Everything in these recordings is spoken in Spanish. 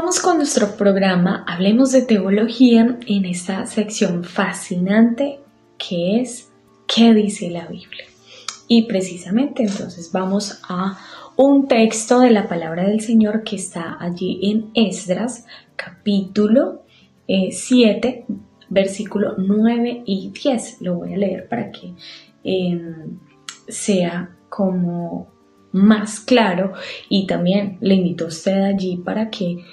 Continuamos con nuestro programa Hablemos de Teología en esta sección fascinante que es ¿qué dice la Biblia? Y precisamente entonces vamos a un texto de la palabra del Señor que está allí en Esdras, capítulo 7, versículo 9 y 10. Lo voy a leer para que sea como más claro, y también le invito a usted allí para que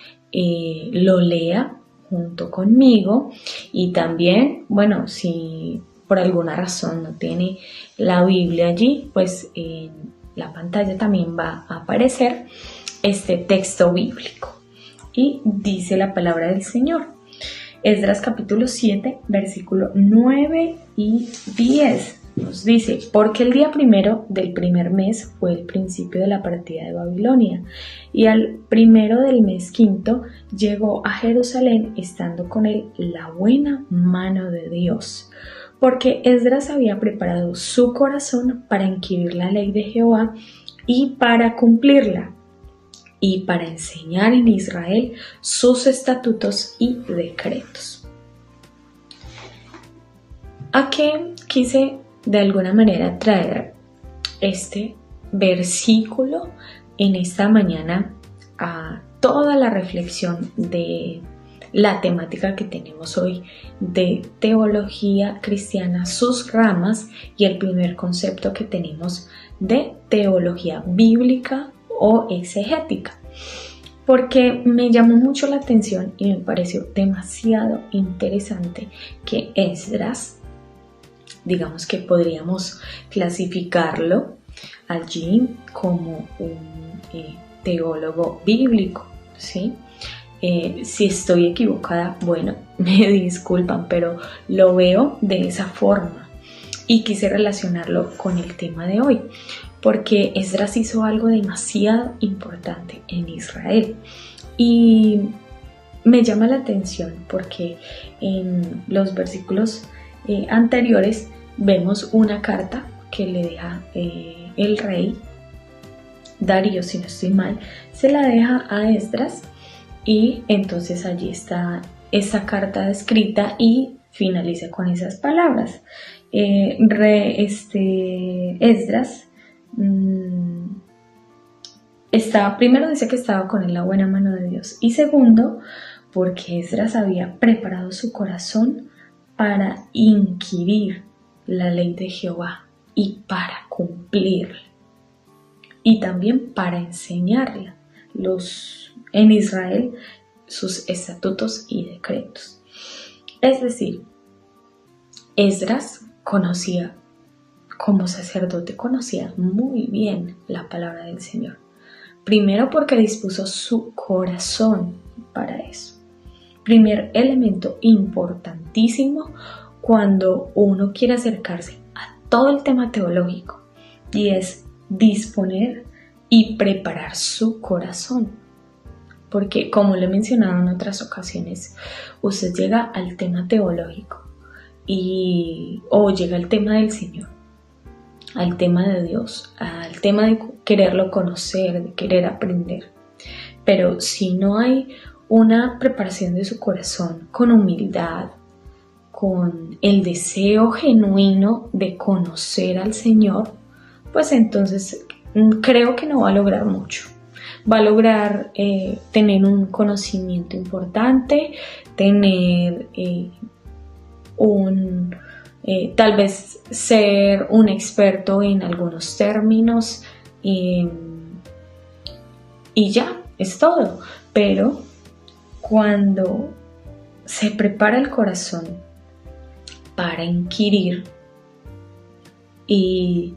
lo lea junto conmigo. Y también, bueno, si por alguna razón no tiene la Biblia allí, pues en la pantalla también va a aparecer este texto bíblico. Y dice la palabra del Señor, Esdras capítulo 7, versículo 9 y 10. Nos dice, porque el día primero del primer mes fue el principio de la partida de Babilonia, y al primero del mes quinto llegó a Jerusalén, estando con él la buena mano de Dios, porque Esdras había preparado su corazón para inquirir la ley de Jehová y para cumplirla, y para enseñar en Israel sus estatutos y decretos. ¿A qué quise de alguna manera traer este versículo en esta mañana a toda la reflexión de la temática que tenemos hoy de teología cristiana, sus ramas, y el primer concepto que tenemos de teología bíblica o exegética? Porque me llamó mucho la atención y me pareció demasiado interesante que Esdras, digamos que podríamos clasificarlo allí como un teólogo bíblico, ¿sí? Si estoy equivocada, bueno, me disculpan, pero lo veo de esa forma y quise relacionarlo con el tema de hoy, porque Esdras hizo algo demasiado importante en Israel y me llama la atención porque en los versículos anteriores vemos una carta que le deja el rey Darío, si no estoy mal, se la deja a Esdras, y entonces allí está esa carta escrita y finaliza con esas palabras. Esdras primero dice que estaba con él la buena mano de Dios, y segundo, porque Esdras había preparado su corazón para inquirir la ley de Jehová y para cumplirla, y también para enseñarla en Israel sus estatutos y decretos. Es decir, Esdras conocía, como sacerdote, conocía muy bien la palabra del Señor. Primero porque dispuso su corazón para eso. Primer elemento importantísimo cuando uno quiere acercarse a todo el tema teológico, y es disponer y preparar su corazón. Porque, como le he mencionado en otras ocasiones, usted llega al tema teológico o llega al tema del Señor, al tema de Dios, al tema de quererlo conocer, de querer aprender. Pero si no hay una preparación de su corazón con humildad, con el deseo genuino de conocer al Señor, pues entonces creo que no va a lograr mucho. Va a lograr tener un conocimiento importante, tener tal vez ser un experto en algunos términos y ya, es todo. Pero cuando se prepara el corazón para inquirir, e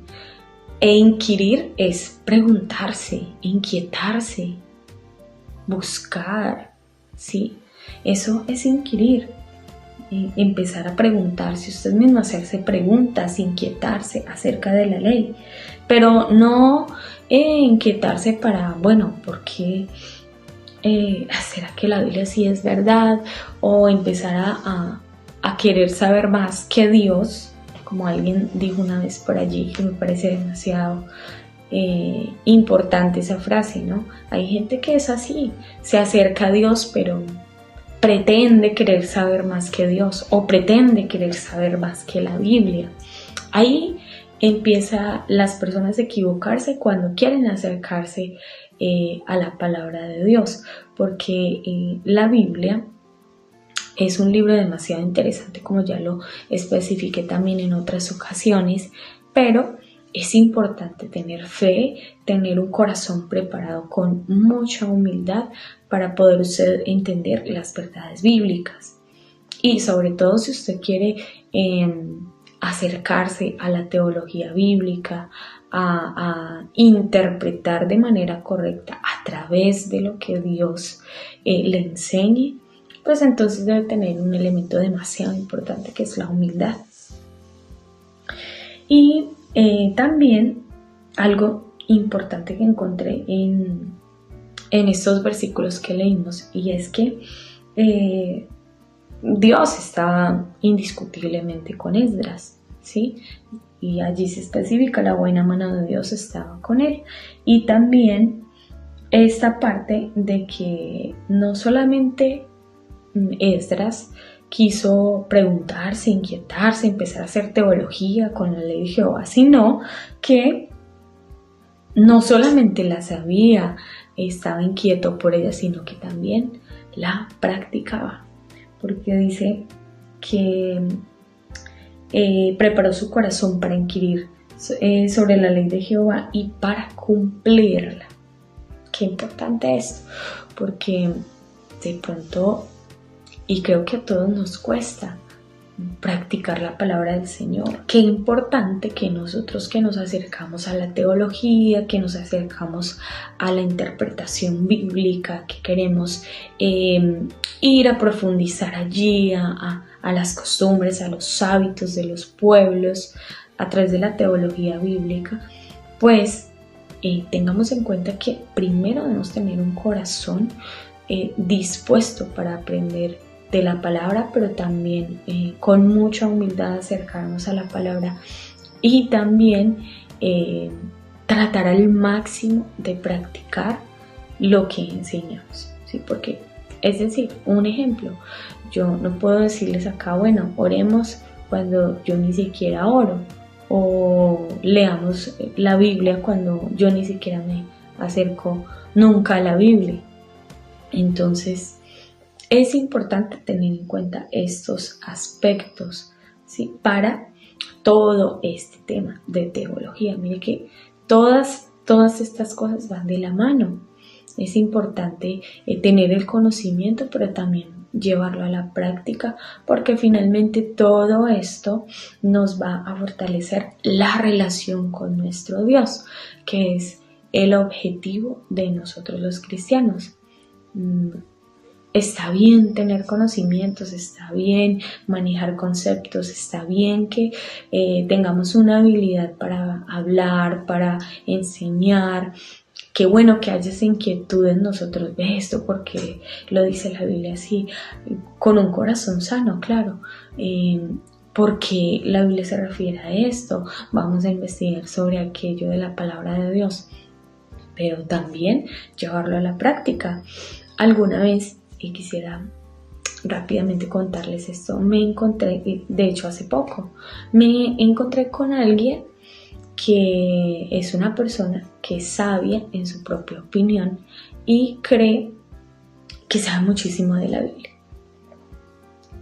inquirir es preguntarse, inquietarse, buscar, ¿sí? Eso es inquirir, empezar a preguntarse usted mismo, hacerse preguntas, inquietarse acerca de la ley, pero no inquietarse para, bueno, ¿por qué? ¿Será que la Biblia sí es verdad? O empezar a querer saber más que Dios, como alguien dijo una vez por allí, que me parece demasiado importante esa frase, ¿no? Hay gente que es así, se acerca a Dios, pero pretende querer saber más que Dios o pretende querer saber más que la Biblia. Ahí empieza las personas a equivocarse cuando quieren acercarse a la palabra de Dios, porque la Biblia es un libro demasiado interesante, como ya lo especifiqué también en otras ocasiones, pero es importante tener fe, tener un corazón preparado con mucha humildad para poder usted entender las verdades bíblicas. Y sobre todo si usted quiere acercarse a la teología bíblica, a interpretar de manera correcta a través de lo que Dios le enseñe, pues entonces debe tener un elemento demasiado importante que es la humildad. Y también algo importante que encontré en estos versículos que leímos, y es que Dios estaba indiscutiblemente con Esdras, ¿sí? Y allí se especifica la buena mano de Dios estaba con él. Y también esta parte de que no solamente Esdras quiso preguntarse, inquietarse, empezar a hacer teología con la ley de Jehová, sino que no solamente la sabía, estaba inquieto por ella, sino que también la practicaba, porque dice que preparó su corazón para inquirir sobre la ley de Jehová y para cumplirla. Qué importante esto, porque de pronto, y creo que a todos nos cuesta practicar la palabra del Señor. Qué importante que nosotros que nos acercamos a la teología, que nos acercamos a la interpretación bíblica, que queremos ir a profundizar allí, a las costumbres, a los hábitos de los pueblos, a través de la teología bíblica, pues tengamos en cuenta que primero debemos tener un corazón dispuesto para aprender de la palabra, pero también con mucha humildad acercarnos a la palabra y también tratar al máximo de practicar lo que enseñamos, ¿sí? Porque, es decir, un ejemplo, yo no puedo decirles acá, bueno, oremos cuando yo ni siquiera oro, o leamos la Biblia cuando yo ni siquiera me acerco nunca a la Biblia. Entonces, es importante tener en cuenta estos aspectos, ¿sí? Para todo este tema de teología. Mire que todas estas cosas van de la mano. Es importante tener el conocimiento, pero también llevarlo a la práctica, porque finalmente todo esto nos va a fortalecer la relación con nuestro Dios, que es el objetivo de nosotros los cristianos. Está bien tener conocimientos, está bien manejar conceptos, está bien que tengamos una habilidad para hablar, para enseñar. Qué bueno que haya esa inquietud en nosotros de esto, porque lo dice la Biblia así, con un corazón sano, claro. Porque la Biblia se refiere a esto, vamos a investigar sobre aquello de la palabra de Dios, pero también llevarlo a la práctica. Alguna vez, y quisiera rápidamente contarles esto, me encontré, de hecho hace poco, me encontré con alguien que es una persona que es sabia en su propia opinión y cree que sabe muchísimo de la Biblia.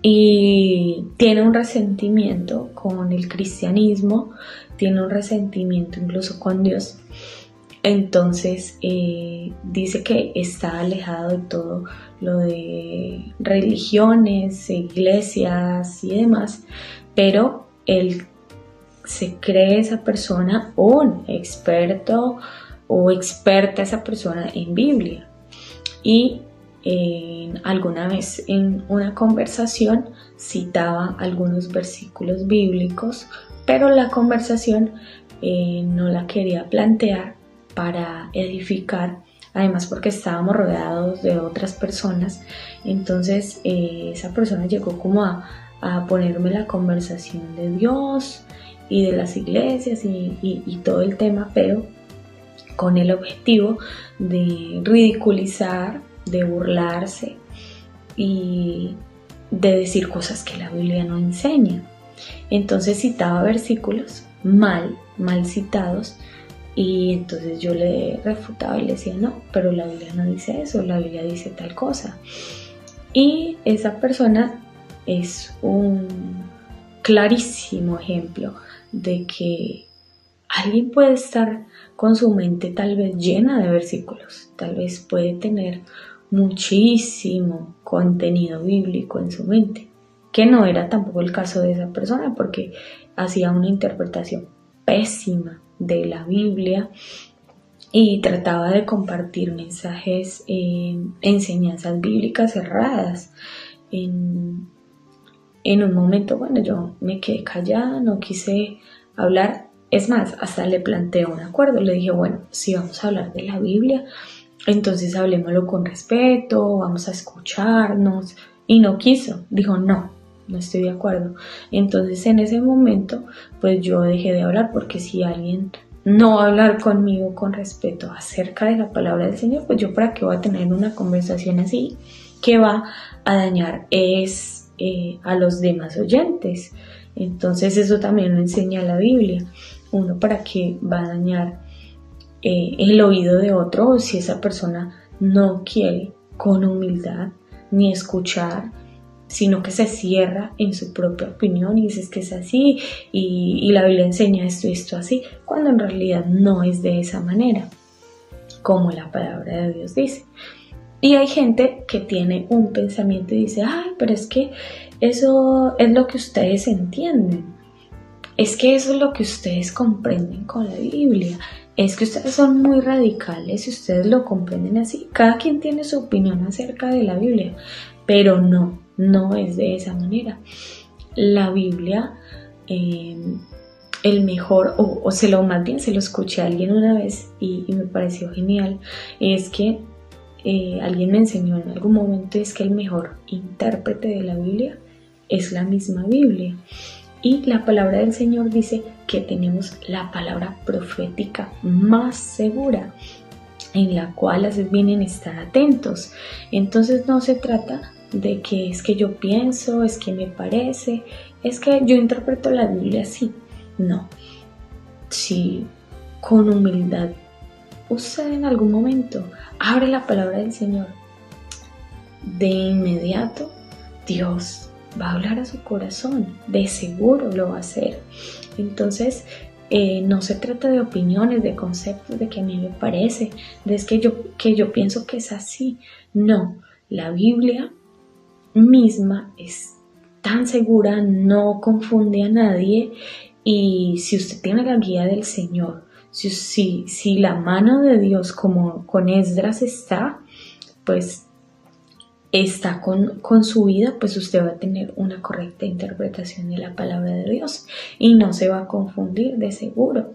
Y tiene un resentimiento con el cristianismo, tiene un resentimiento incluso con Dios. Entonces dice que está alejado de todo lo de religiones, iglesias y demás, pero él se cree esa persona un experto o experta esa persona en Biblia. Y alguna vez en una conversación citaba algunos versículos bíblicos, pero la conversación no la quería plantear para edificar, además porque estábamos rodeados de otras personas. Entonces esa persona llegó como a ponerme la conversación de Dios y de las iglesias y todo el tema, pero con el objetivo de ridiculizar, de burlarse y de decir cosas que la Biblia no enseña. Entonces citaba versículos mal citados, y entonces yo le refutaba y le decía, no, pero la Biblia no dice eso, la Biblia dice tal cosa. Y esa persona es un clarísimo ejemplo de que alguien puede estar con su mente tal vez llena de versículos, tal vez puede tener muchísimo contenido bíblico en su mente, que no era tampoco el caso de esa persona, porque hacía una interpretación pésima de la Biblia y trataba de compartir mensajes, enseñanzas bíblicas erradas. En un momento, bueno, yo me quedé callada, no quise hablar. Es más, hasta le planteé un acuerdo, le dije, bueno, si vamos a hablar de la Biblia, entonces hablemoslo con respeto, vamos a escucharnos. Y no quiso, dijo, no estoy de acuerdo. Entonces en ese momento, pues yo dejé de hablar, porque si alguien no va a hablar conmigo con respeto acerca de la palabra del Señor, pues yo para qué voy a tener una conversación así que va a dañar a los demás oyentes. Entonces eso también lo enseña la Biblia. Uno para qué va a dañar el oído de otro si esa persona no quiere con humildad ni escuchar, sino que se cierra en su propia opinión y dice que es así y la Biblia enseña esto y esto así, cuando en realidad no es de esa manera como la palabra de Dios dice. Y hay gente que tiene un pensamiento y dice, ay, pero es que eso es lo que ustedes entienden, es que eso es lo que ustedes comprenden con la Biblia, es que ustedes son muy radicales y ustedes lo comprenden así. Cada quien tiene su opinión acerca de la Biblia, pero no es de esa manera. La Biblia, el mejor, más bien se lo escuché a alguien una vez y me pareció genial, es que alguien me enseñó en algún momento, es que el mejor intérprete de la Biblia es la misma Biblia. Y la palabra del Señor dice que tenemos la palabra profética más segura, en la cual haces bien en estar atentos. Entonces no se trata de que es que yo pienso, es que me parece, es que yo interpreto la Biblia así. No. Si con humildad usted en algún momento abre la palabra del Señor, de inmediato Dios va a hablar a su corazón, de seguro lo va a hacer. Entonces no se trata de opiniones, de conceptos, de que a mí me parece, de que yo pienso que es así. No, la Biblia misma es tan segura, no confunde a nadie, y si usted tiene la guía del Señor, si la mano de Dios como con Esdras está, pues está con su vida, pues usted va a tener una correcta interpretación de la palabra de Dios y no se va a confundir de seguro.